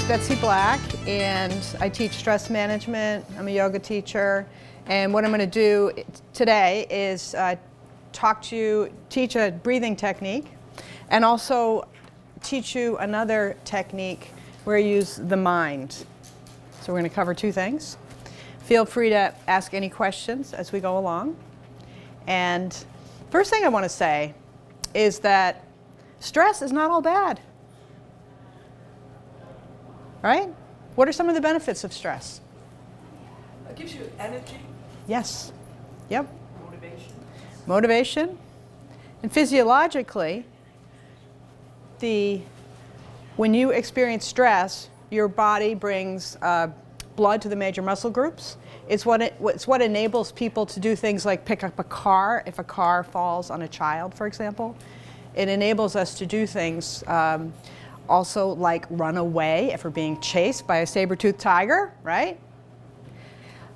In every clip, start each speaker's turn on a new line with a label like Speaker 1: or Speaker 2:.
Speaker 1: Betsy Black, and I teach stress management. I'm a yoga teacher, and what I'm going to do today is teach a breathing technique, and also teach you another technique where you use the mind. So we're going to cover two things. Feel free to ask any questions as we go along. And first thing I want to say is that stress is not all bad. Right? What are some of the benefits of stress?
Speaker 2: It gives you energy.
Speaker 1: Yes. Yep.
Speaker 2: Motivation.
Speaker 1: Motivation. And physiologically, when you experience stress, your body brings blood to the major muscle groups. It's what enables people to do things like pick up a car if a car falls on a child, for example. It enables us to do things also like run away if we're being chased by a saber-toothed tiger, right?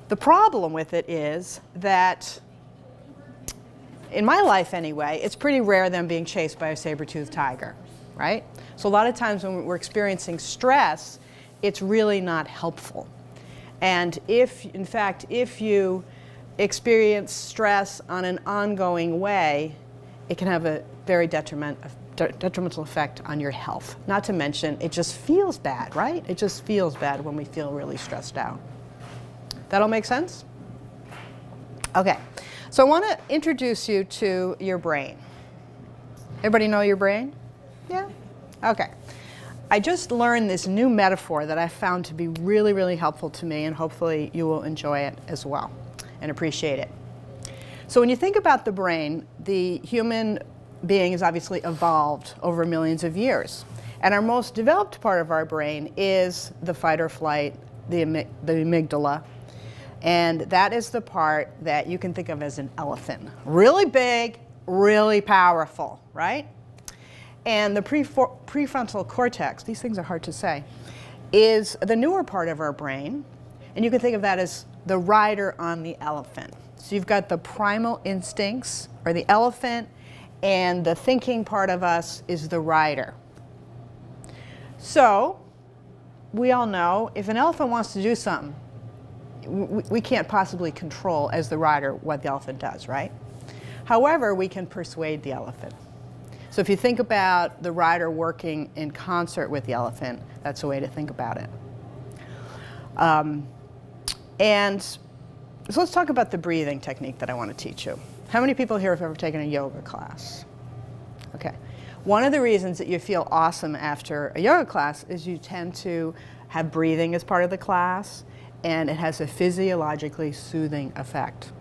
Speaker 1: The problem with it is that, in my life anyway, it's pretty rare that I'm being chased by a saber-toothed tiger, right? So a lot of times when we're experiencing stress, it's really not helpful. And if you experience stress on an ongoing way, it can have a very detrimental effect on your health. Not to mention, it just feels bad, right? It just feels bad when we feel really stressed out. That all make sense? Okay, so I want to introduce you to your brain. Everybody know your brain? Yeah? Okay. I just learned this new metaphor that I found to be really, really helpful to me, and hopefully you will enjoy it as well and appreciate it. So when you think about the brain, the human being has obviously evolved over millions of years. And our most developed part of our brain is the fight or flight, the amygdala. And that is the part that you can think of as an elephant. Really big, really powerful, right? And the prefrontal cortex, these things are hard to say, is the newer part of our brain. And you can think of that as the rider on the elephant. So you've got the primal instincts, or the elephant, and the thinking part of us is the rider. So we all know if an elephant wants to do something, we can't possibly control as the rider what the elephant does, right? However, we can persuade the elephant. So if you think about the rider working in concert with the elephant, that's a way to think about it. And so let's talk about the breathing technique that I want to teach you. How many people here have ever taken a yoga class? Okay. One of the reasons that you feel awesome after a yoga class is you tend to have breathing as part of the class, and it has a physiologically soothing effect.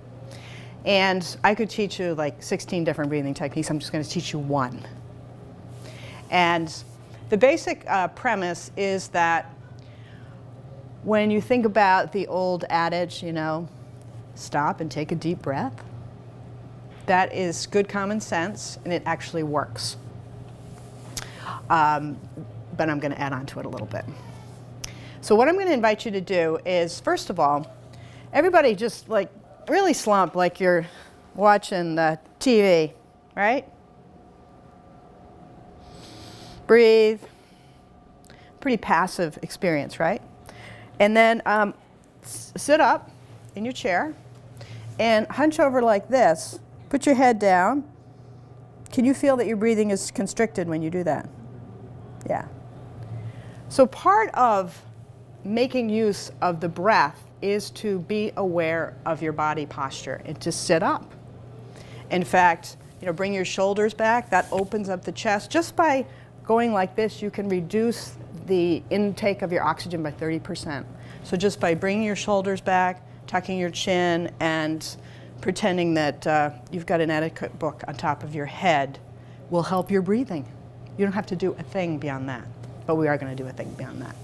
Speaker 1: And I could teach you like 16 different breathing techniques. I'm just going to teach you one. And the basic premise is that when you think about the old adage, stop and take a deep breath, that is good common sense, and it actually works. But I'm going to add on to it a little bit. So what I'm going to invite you to do is, first of all, everybody just like really slump like you're watching the TV, right? Breathe. Pretty passive experience, right? And then sit up in your chair and hunch over like this. Put your head down. Can you feel that your breathing is constricted when you do that? Yeah. So part of making use of the breath is to be aware of your body posture and to sit up. In fact, bring your shoulders back. That opens up the chest. Just by going like this, you can reduce the intake of your oxygen by 30%. So just by bringing your shoulders back, tucking your chin, and pretending that you've got an etiquette book on top of your head will help your breathing. You don't have to do a thing beyond that, but we are going to do a thing beyond that.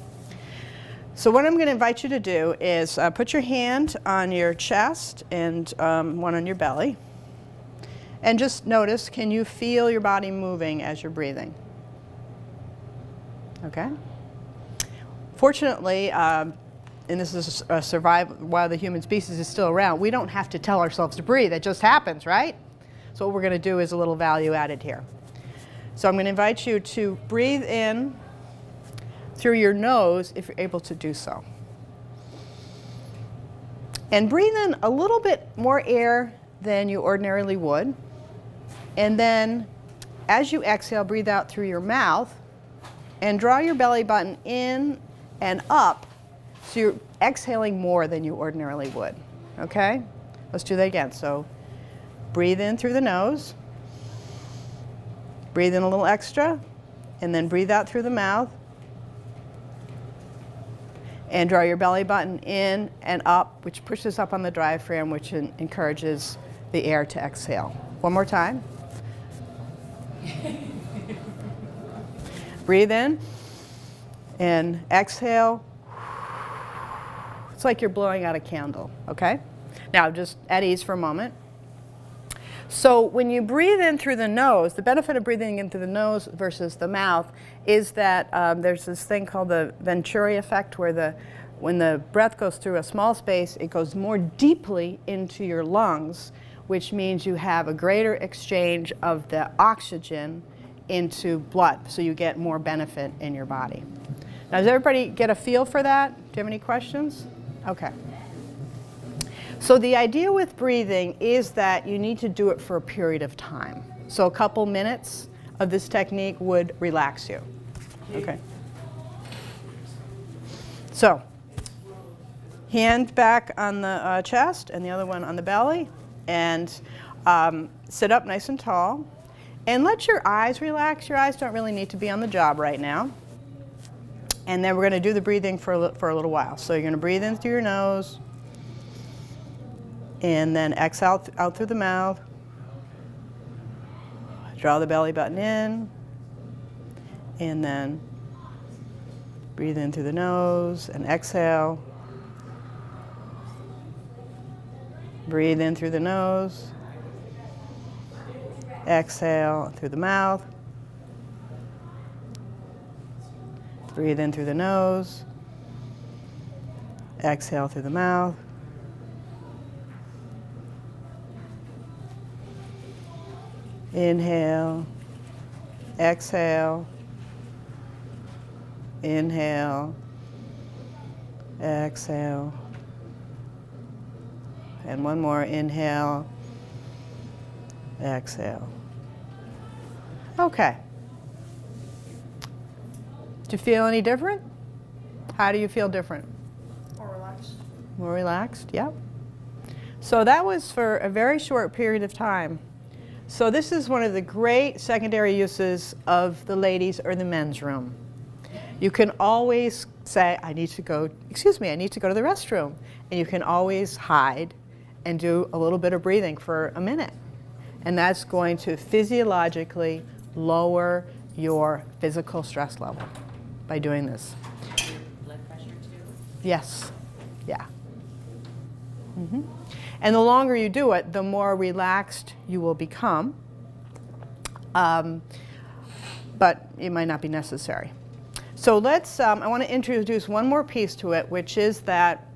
Speaker 1: So what I'm going to invite you to do is put your hand on your chest and one on your belly, and just notice, can you feel your body moving as you're breathing? Okay? Fortunately, and this is a survival while the human species is still around, we don't have to tell ourselves to breathe. It just happens, right? So what we're going to do is a little value added here. So I'm going to invite you to breathe in through your nose if you're able to do so. And breathe in a little bit more air than you ordinarily would. And then as you exhale, breathe out through your mouth and draw your belly button in and up so you're exhaling more than you ordinarily would. Okay? Let's do that again. So breathe in through the nose. Breathe in a little extra. And then breathe out through the mouth. And draw your belly button in and up, which pushes up on the diaphragm, which encourages the air to exhale. One more time. Breathe in and exhale. It's like you're blowing out a candle, okay? Now just at ease for a moment. So when you breathe in through the nose, the benefit of breathing in through the nose versus the mouth is that there's this thing called the Venturi effect where when the breath goes through a small space, it goes more deeply into your lungs, which means you have a greater exchange of the oxygen into blood, so you get more benefit in your body. Now, does everybody get a feel for that? Do you have any questions? Okay. So the idea with breathing is that you need to do it for a period of time. So a couple minutes of this technique would relax you. Okay. So, hand back on the chest and the other one on the belly, and sit up nice and tall. And let your eyes relax. Your eyes don't really need to be on the job right now. And then we're going to do the breathing for a little while. So you're going to breathe in through your nose, and then exhale out through the mouth. Draw the belly button in, and then breathe in through the nose and exhale. Breathe in through the nose. Exhale through the mouth. Breathe in through the nose. Exhale through the mouth. Inhale. Exhale. Inhale. Exhale. And one more. Inhale. Exhale. Okay. Do you feel any different? How do you feel different?
Speaker 2: More relaxed.
Speaker 1: More relaxed, yep. So that was for a very short period of time. So this is one of the great secondary uses of the ladies' or the men's room. You can always say, I need to go to the restroom. And you can always hide and do a little bit of breathing for a minute. And that's going to physiologically lower your physical stress level by doing this.
Speaker 3: Blood pressure too?
Speaker 1: Yes. Yeah. Mm-hmm. And the longer you do it, the more relaxed you will become. But it might not be necessary. So let's, I want to introduce one more piece to it, which is that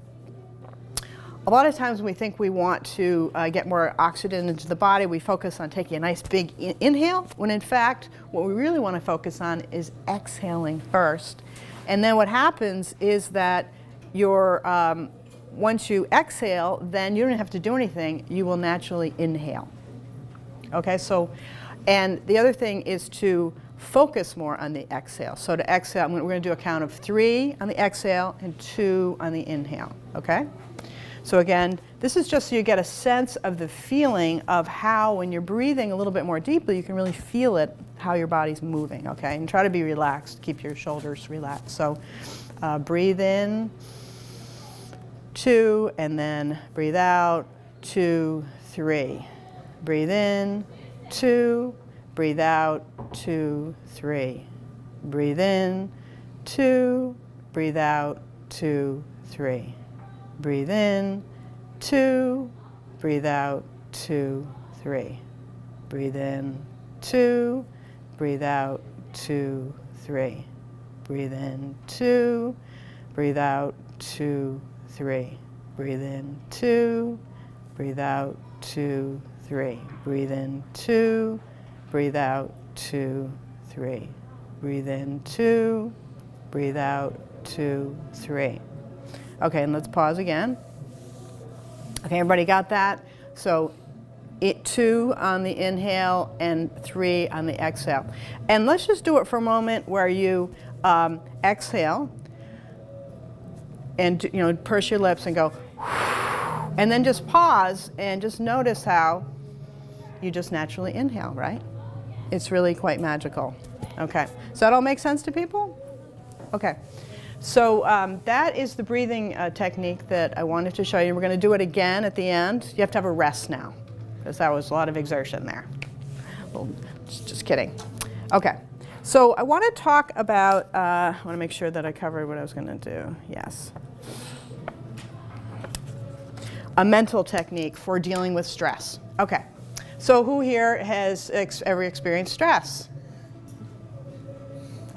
Speaker 1: a lot of times when we think we want to get more oxygen into the body, we focus on taking a nice big inhale, when in fact, what we really want to focus on is exhaling first. And then what happens is that once you exhale, then you don't have to do anything. You will naturally inhale. Okay, so, and the other thing is to focus more on the exhale. So to exhale, we're going to do a count of 3 on the exhale and 2 on the inhale. Okay? So again, this is just so you get a sense of the feeling of how, when you're breathing a little bit more deeply, you can really feel it, how your body's moving, okay? And try to be relaxed, keep your shoulders relaxed. So breathe in, 2, and then breathe out, 2, 3. Breathe in, 2, breathe out, 2, 3. Breathe in, 2, breathe out, 2, 3. Breathe in, 2, breathe out, 2, 3. Breathe in, 2, breathe out, 2, 3. Breathe in, 2, breathe out, 2, 3. Breathe in, 2, breathe out, 2, 3. Breathe in, 2, breathe out, 2, 3. Breathe in, 2, Breathe out, 2, 3. Okay, and let's pause again. Okay, everybody got that? So 2 on the inhale and 3 on the exhale. And let's just do it for a moment where you exhale and purse your lips and go, and then just pause and just notice how you just naturally inhale, right? It's really quite magical. Okay, so that all make sense to people? Okay, so that is the breathing technique that I wanted to show you. We're going to do it again at the end. You have to have a rest now, because that was a lot of exertion there. Well, just kidding. Okay, so I want to talk about, I want to make sure that I covered what I was going to do. Yes. A mental technique for dealing with stress. Okay, so who here has ever experienced stress?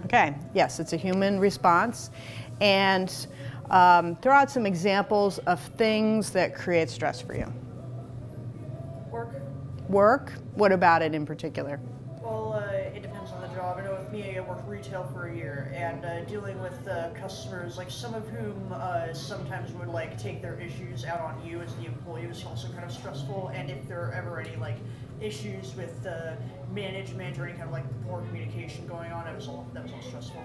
Speaker 1: Okay, yes, it's a human response. And throw out some examples of things that create stress for you.
Speaker 4: Work.
Speaker 1: Work? What about it in particular?
Speaker 4: Well, it depends on the job. I know with me, I worked retail for a year, and dealing with customers, like some of whom sometimes would like take their issues out on you as the employee, was also kind of stressful. And if there are ever any like issues with management or any kind of like poor communication going on, that was all stressful.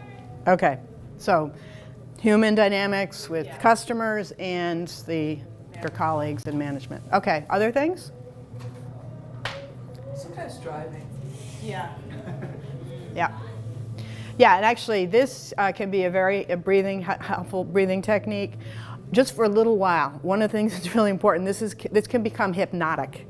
Speaker 1: Okay, so human dynamics with customers and your colleagues and management. Okay, other things?
Speaker 2: Sometimes driving.
Speaker 4: Yeah.
Speaker 1: Yeah. Yeah, and actually this can be a very helpful breathing technique just for a little while. One of the things that's really important, this can become hypnotic.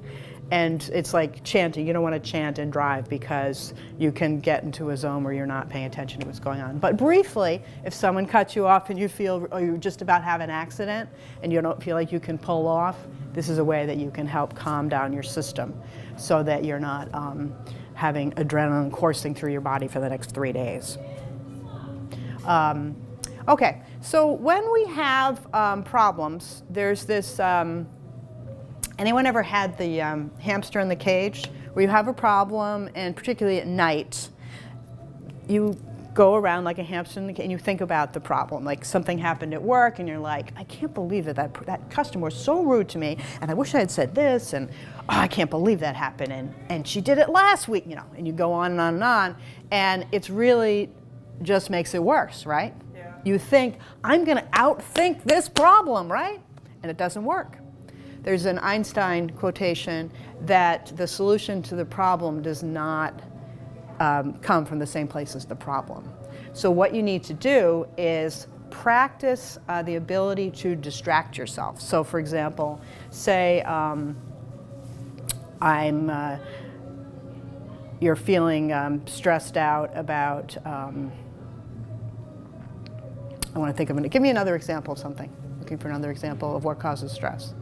Speaker 1: And it's like chanting. You don't want to chant and drive because you can get into a zone where you're not paying attention to what's going on. But briefly, if someone cuts you off and you feel, or you just about have an accident and you don't feel like you can pull off, this is a way that you can help calm down your system so that you're not having adrenaline coursing through your body for the next 3 days. Okay, so when we have problems, there's this, anyone ever had the hamster in the cage where you have a problem, and particularly at night, you go around like a hamster in the cage and you think about the problem. Like something happened at work and you're like, I can't believe that customer was so rude to me, and I wish I had said this, and I can't believe that happened, and she did it last week, and you go on and on and on, and it's really just makes it worse, right?
Speaker 4: Yeah.
Speaker 1: You think, I'm going to outthink this problem, right? And it doesn't work. There's an Einstein quotation that the solution to the problem does not come from the same place as the problem. So what you need to do is practice the ability to distract yourself. So for example, say you're feeling stressed out about, I want to think of it. Give me another example of something. Looking for another example of what causes stress.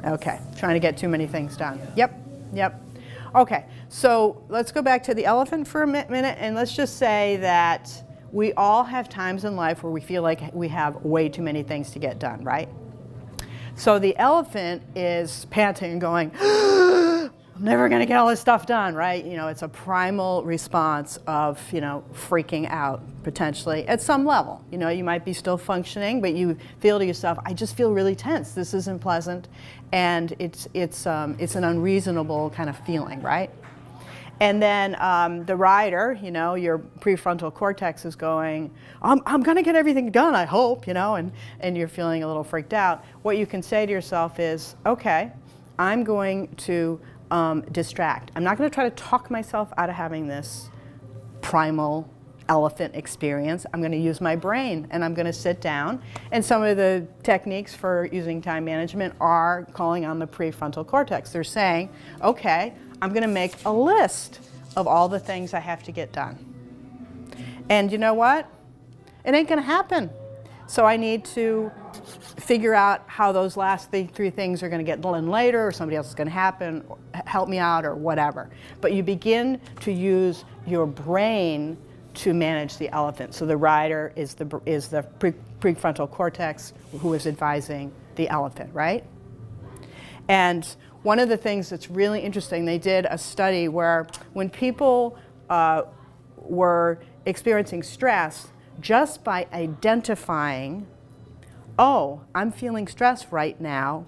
Speaker 1: Okay, trying to get too many things done. Yep. Okay, so let's go back to the elephant for a minute, and let's just say that we all have times in life where we feel like we have way too many things to get done, right? So the elephant is panting and going, I'm never going to get all this stuff done, right? It's a primal response of, freaking out potentially at some level. You might be still functioning, but you feel to yourself, I just feel really tense. This isn't pleasant, and it's an unreasonable kind of feeling, right? And then the rider, your prefrontal cortex is going, I'm going to get everything done, I hope, and you're feeling a little freaked out. What you can say to yourself is, okay, I'm going to distract. I'm not going to try to talk myself out of having this primal elephant experience. I'm going to use my brain, and I'm going to sit down. And some of the techniques for using time management are calling on the prefrontal cortex. They're saying, okay, I'm going to make a list of all the things I have to get done. And you know what? It ain't going to happen. So I need to figure out how those last three things are going to get done later, or somebody else is going to help me out, or whatever. But you begin to use your brain to manage the elephant. So the rider is the prefrontal cortex who is advising the elephant, right? And one of the things that's really interesting, they did a study where when people were experiencing stress, just by identifying, oh, I'm feeling stress right now,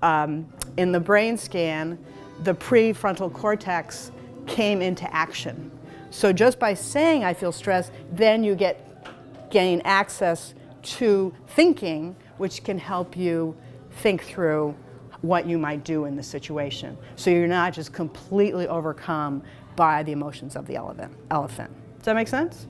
Speaker 1: in the brain scan, the prefrontal cortex came into action. So just by saying I feel stressed, then you gain access to thinking, which can help you think through what you might do in the situation. So you're not just completely overcome by the emotions of the elephant. Does that make sense?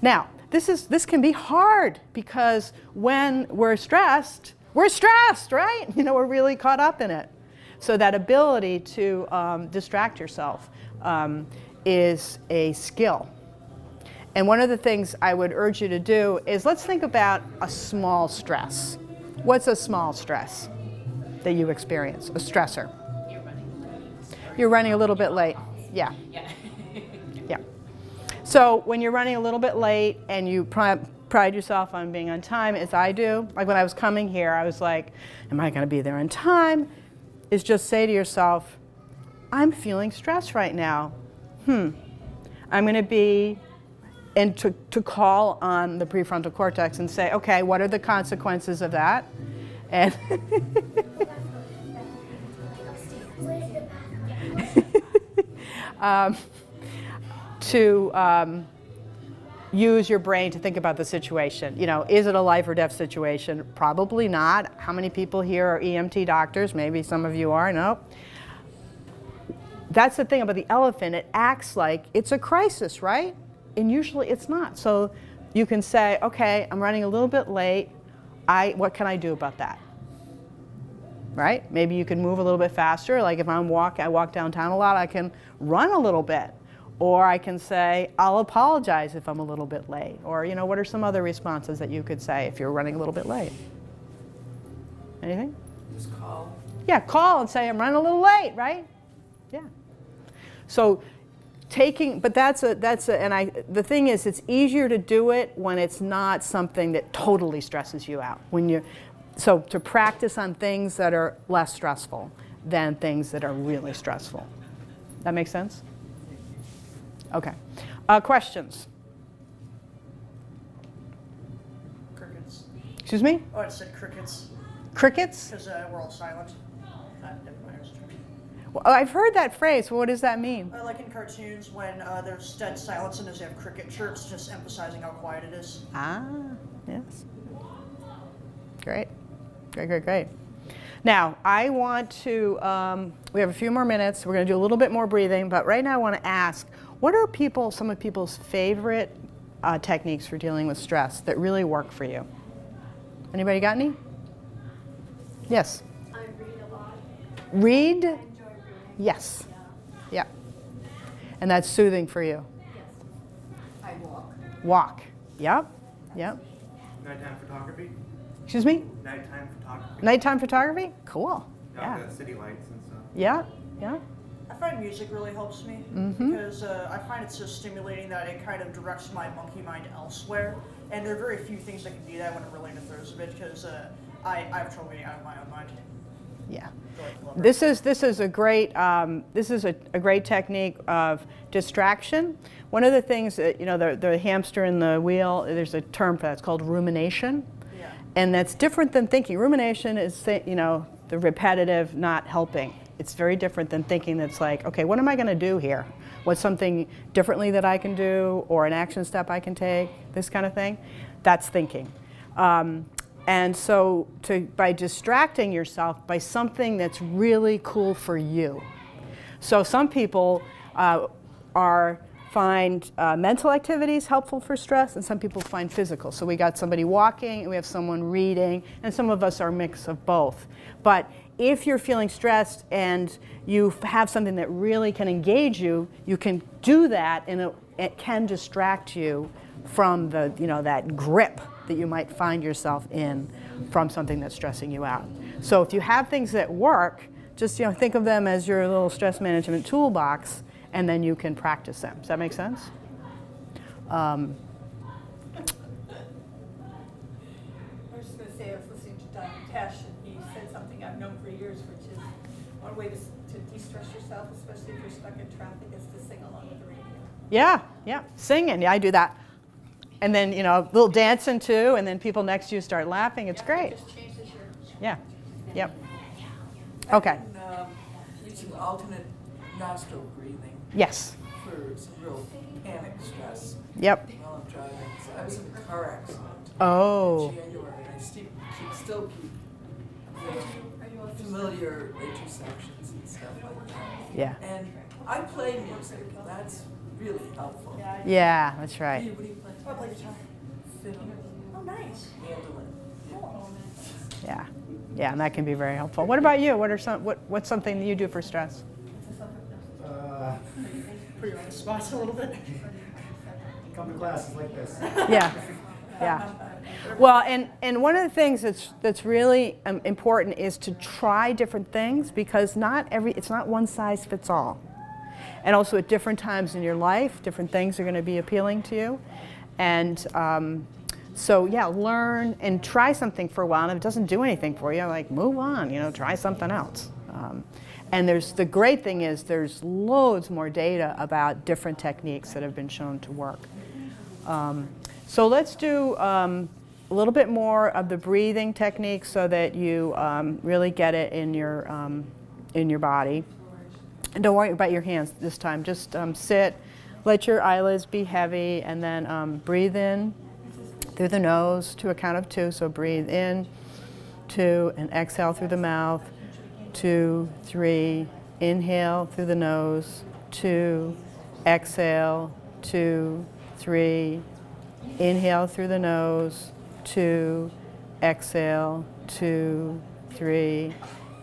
Speaker 1: Now, this can be hard because when we're stressed, right? We're really caught up in it. So that ability to distract yourself is a skill. And one of the things I would urge you to do is let's think about a small stress. What's a small stress that you experience, a stressor?
Speaker 3: You're running late.
Speaker 1: You're running a little bit late. Yeah.
Speaker 3: Yeah.
Speaker 1: Yeah. So when you're running a little bit late and you pride yourself on being on time, as I do, like when I was coming here, I was like, am I going to be there in time? Is just say to yourself, I'm feeling stressed right now. I'm going to be, and to call on the prefrontal cortex and say, okay, what are the consequences of that? And to use your brain to think about the situation. Is it a life or death situation? Probably not. How many people here are EMT doctors? Maybe some of you are. No. That's the thing about the elephant. It acts like it's a crisis, right? And usually it's not. So you can say, okay, I'm running a little bit late. What can I do about that? Right? Maybe you can move a little bit faster. Like if I walk downtown a lot, I can run a little bit. Or I can say, I'll apologize if I'm a little bit late. Or, what are some other responses that you could say if you're running a little bit late? Anything?
Speaker 2: Just call.
Speaker 1: Yeah, call and say, I'm running a little late, right? Yeah. So but the thing is, it's easier to do it when it's not something that totally stresses you out. So to practice on things that are less stressful than things that are really stressful. That make sense? Okay. Questions?
Speaker 4: Crickets.
Speaker 1: Excuse me?
Speaker 4: Oh, I said crickets.
Speaker 1: Crickets?
Speaker 4: Because we're all silent. Never mind.
Speaker 1: Well, I've heard that phrase. What does that mean?
Speaker 4: Like in cartoons when there's dead silence and they have cricket chirps, just emphasizing how quiet it is.
Speaker 1: Ah, yes. Great. Great. Now, I want to, we have a few more minutes. We're going to do a little bit more breathing, but right now I want to ask, what are some of people's favorite techniques for dealing with stress that really work for you? Anybody got any? Yes.
Speaker 5: I read a lot.
Speaker 1: Read?
Speaker 5: I enjoy reading.
Speaker 1: Yes. Yeah. And that's soothing for you.
Speaker 5: Yes. I walk.
Speaker 1: Walk. Yep.
Speaker 6: Nighttime photography.
Speaker 1: Excuse me?
Speaker 6: Nighttime photography.
Speaker 1: Nighttime photography? Cool.
Speaker 6: Got
Speaker 1: Yeah.
Speaker 6: the city lights and stuff.
Speaker 1: Yeah.
Speaker 4: I find music really helps me because I find it so stimulating that it kind of directs my monkey mind elsewhere. And there are very few things that can do that when it really throws a bit because I have trouble getting out of my own mind.
Speaker 1: Yeah.
Speaker 4: So I love it.
Speaker 1: This is a great technique of distraction. One of the things that the hamster in the wheel. There's a term for that. It's called rumination,
Speaker 4: Yeah.
Speaker 1: and that's different than thinking. Rumination is the repetitive, not helping. It's very different than thinking. That's like, okay, what am I going to do here? What's something differently that I can do, or an action step I can take? This kind of thing. That's thinking. And so by distracting yourself by something that's really cool for you. So some people find mental activities helpful for stress, and some people find physical. So we got somebody walking, and we have someone reading, and some of us are a mix of both. But if you're feeling stressed and you have something that really can engage you, you can do that, and it can distract you from that grip that you might find yourself in from something that's stressing you out. So if you have things that work, just think of them as your little stress management toolbox, and then you can practice them. Does that make sense?
Speaker 5: I was just going to say, I was listening to Dr. Tesh, and he said something I've known for years, which is one way to de-stress yourself, especially if you're stuck in traffic, is to sing along with the radio.
Speaker 1: Yeah, yeah, singing. Yeah, I do that. And then, you know, a little dancing too, and then people next to you start laughing. It's great.
Speaker 5: Just changes your.
Speaker 1: Yeah, yep. Okay,
Speaker 2: I've been using alternate nostril breathing
Speaker 1: yes,
Speaker 2: for some real panic stress
Speaker 1: yep.
Speaker 2: while I'm driving. So I was in a car accident
Speaker 1: Oh,
Speaker 2: in January, and I still keep the familiar intersections and stuff like that.
Speaker 1: yeah.
Speaker 2: And I play music, and that's really helpful.
Speaker 1: Yeah, that's right.
Speaker 2: What do you play?
Speaker 4: I play guitar.
Speaker 2: Fiddle,
Speaker 4: Oh, nice.
Speaker 2: mandolin.
Speaker 1: Yeah, yeah, and that can be very helpful. What about you? What's something that you do for stress?
Speaker 4: Put you on the spot a little bit.
Speaker 6: Come to classes like this.
Speaker 1: Yeah, yeah. Well, and one of the things that's really important is to try different things, because it's not one size fits all. And also at different times in your life, different things are going to be appealing to you. And so yeah, learn and try something for a while. And if it doesn't do anything for you, like move on. You know, try something else. And the great thing is there's loads more data about different techniques that have been shown to work. So let's do a little bit more of the breathing technique so that you really get it in your body. And don't worry about your hands this time. Just sit, let your eyelids be heavy, and then breathe in through the nose to a count of 2. So breathe in, 2, and exhale through the mouth. 2, 3, inhale through the nose, 2, exhale, 2, 3, inhale through the nose, 2, exhale, 2, 3,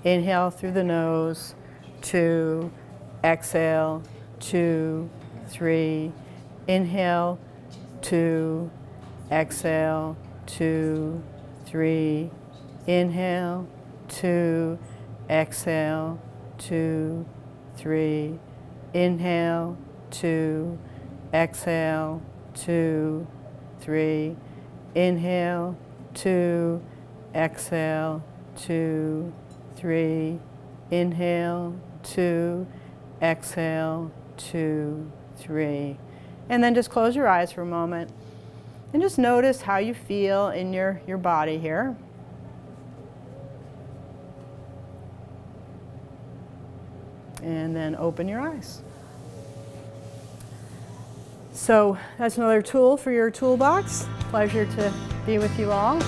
Speaker 1: inhale through the nose, 2, exhale, 2, 3, inhale, 2, exhale, 2, 3, inhale, 2, exhale, 2, 3, inhale, 2, exhale, 2, 3, inhale, 2, exhale, 2, 3, inhale, 2, exhale, 2, 3. And then just close your eyes for a moment and just notice how you feel in your body here. And then open your eyes. So that's another tool for your toolbox. Pleasure to be with you all.